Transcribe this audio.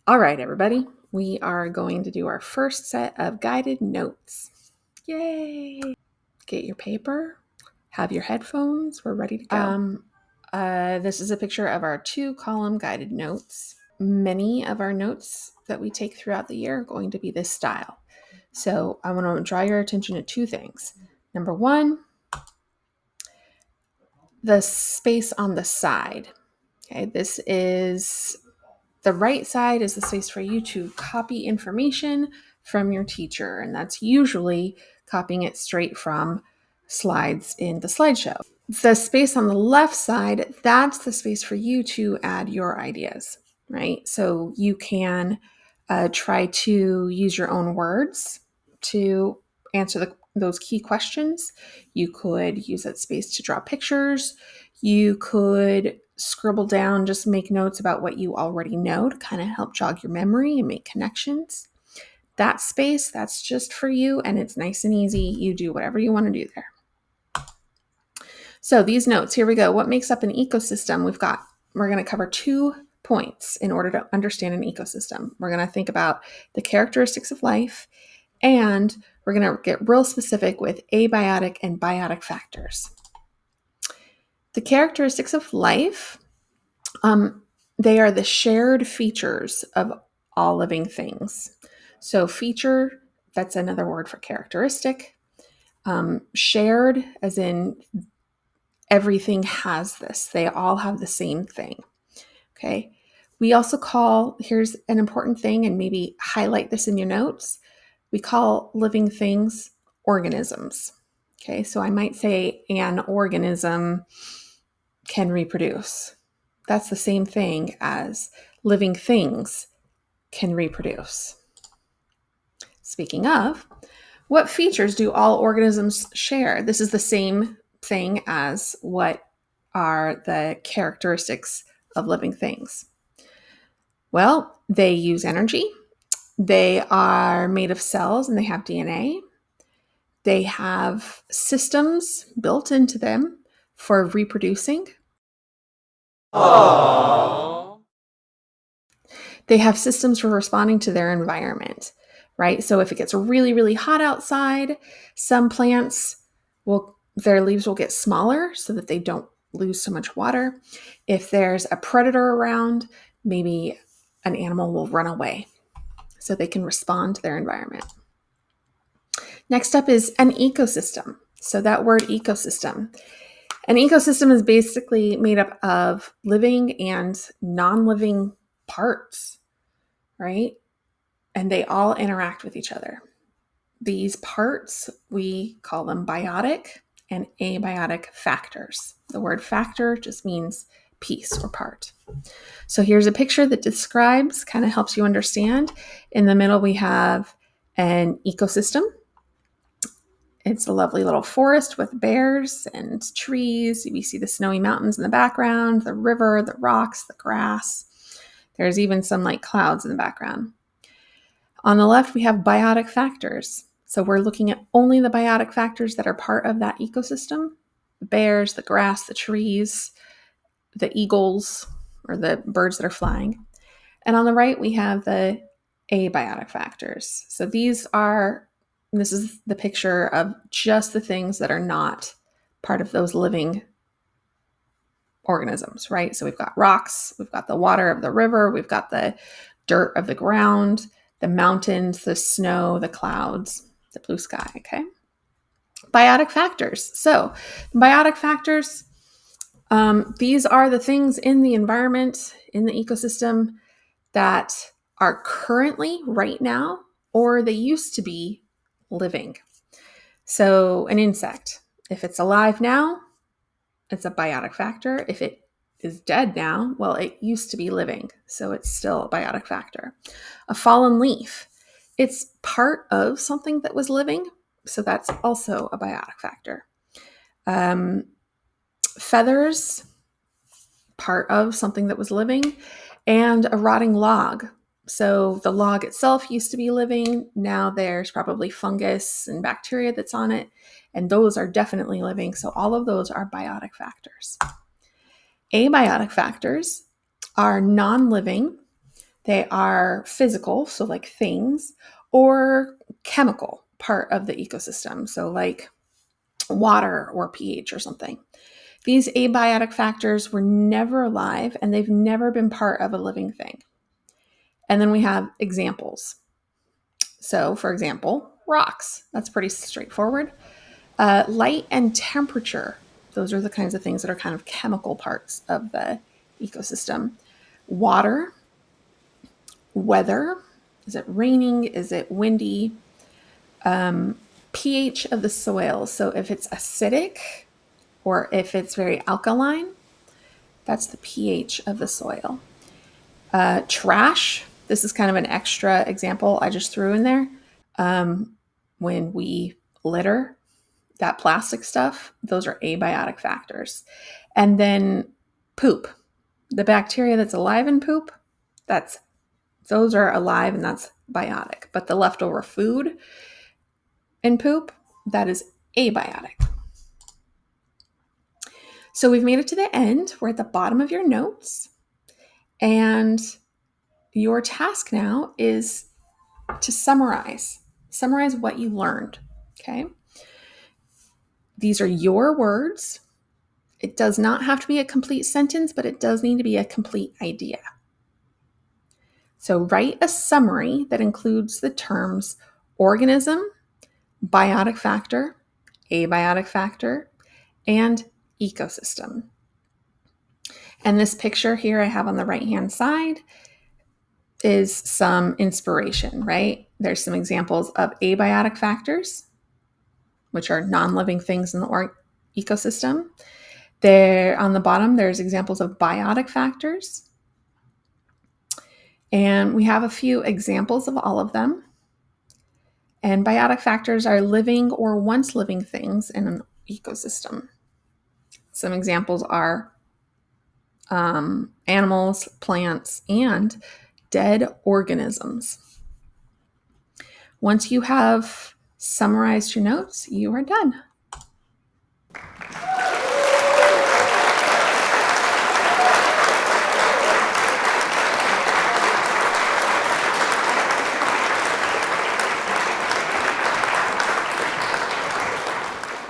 All right, everybody, we are going to do our first set of guided notes. Yay! Get your paper, have your headphones, we're ready to go. This is a picture of our 2-column guided notes. Many of our notes that we take throughout the year are going to be this style. So I want to draw your attention to 2 things. Number 1, the space on the side. Okay, the right side is the space for you to copy information from your teacher, and that's usually copying it straight from slides in the slideshow. The space on the left side, that's the space for you to add your ideas, right? So you can try to use your own words to answer those key questions. You could use that space to draw pictures. You could scribble down, just make notes about what you already know to kind of help jog your memory and make connections. That space, that's just for you, and it's nice and easy. You do whatever you want to do there. So these notes, here we go. What makes up an ecosystem? We're going to cover 2 points in order to understand an ecosystem. We're going to think about the characteristics of life, and we're going to get real specific with abiotic and biotic factors. The characteristics of life, they are the shared features of all living things. So feature, that's another word for characteristic. Shared, as in everything has this. They all have the same thing. Okay. We also here's an important thing, and maybe highlight this in your notes. We call living things organisms. Okay. So I might say an organism can reproduce. That's the same thing as living things can reproduce. Speaking of, what features do all organisms share? This is the same thing as what are the characteristics of living things. Well, they use energy. They are made of cells and they have DNA. They have systems built into them for reproducing. Aww. They have systems for responding to their environment, right? So if it gets really, really hot outside, some plants their leaves will get smaller so that they don't lose so much water. If there's a predator around, maybe an animal will run away so they can respond to their environment. Next up is an ecosystem. So that word ecosystem. An ecosystem is basically made up of living and non-living parts, right? And they all interact with each other. These parts, we call them biotic and abiotic factors. The word factor just means piece or part. So here's a picture that describes, kind of helps you understand. In the middle, we have an ecosystem. It's a lovely little forest with bears and trees. We see the snowy mountains in the background, the river, the rocks, the grass. There's even some like clouds in the background. On the left, we have biotic factors. So we're looking at only the biotic factors that are part of that ecosystem. The bears, the grass, the trees, the eagles, or the birds that are flying. And on the right, we have the abiotic factors. So this is the picture of just the things that are not part of those living organisms, right? So we've got rocks, we've got the water of the river, we've got the dirt of the ground, the mountains, the snow, the clouds, the blue sky, okay? Biotic factors. So biotic factors, these are the things in the environment, in the ecosystem that are currently, right now, or they used to be living. So an insect, if it's alive now, it's a biotic factor. If it is dead now, well, it used to be living, so it's still a biotic factor. A fallen leaf, it's part of something that was living, so that's also a biotic factor. Feathers, part of something that was living, and a rotting log. So the log itself used to be living. Now there's probably fungus and bacteria that's on it, and those are definitely living. So all of those are biotic factors. Abiotic factors are non-living. They are physical, so like things, or chemical, part of the ecosystem, so like water or pH or something. These abiotic factors were never alive and they've never been part of a living thing. And then we have examples. So, for example, rocks. That's pretty straightforward. Light and temperature. Those are the kinds of things that are kind of chemical parts of the ecosystem. Water, weather. Is it raining? Is it windy? pH of the soil. So if it's acidic or if it's very alkaline, that's the pH of the soil. Trash. This is kind of an extra example I just threw in there. When we litter, that plastic stuff, those are abiotic factors. And then poop. The bacteria that's alive in poop, those are alive and that's biotic. But the leftover food in poop, that is abiotic. So we've made it to the end. We're at the bottom of your notes. And your task now is to summarize what you learned. Okay. These are your words. It does not have to be a complete sentence, but it does need to be a complete idea. So write a summary that includes the terms organism, biotic factor, abiotic factor, and ecosystem. And this picture here I have on the right-hand side is some inspiration, right? There's some examples of abiotic factors, which are non-living things in the ecosystem. There on the bottom, there's examples of biotic factors. And we have a few examples of all of them. And biotic factors are living or once living things in an ecosystem. Some examples are animals, plants, and dead organisms. Once you have summarized your notes, you are done.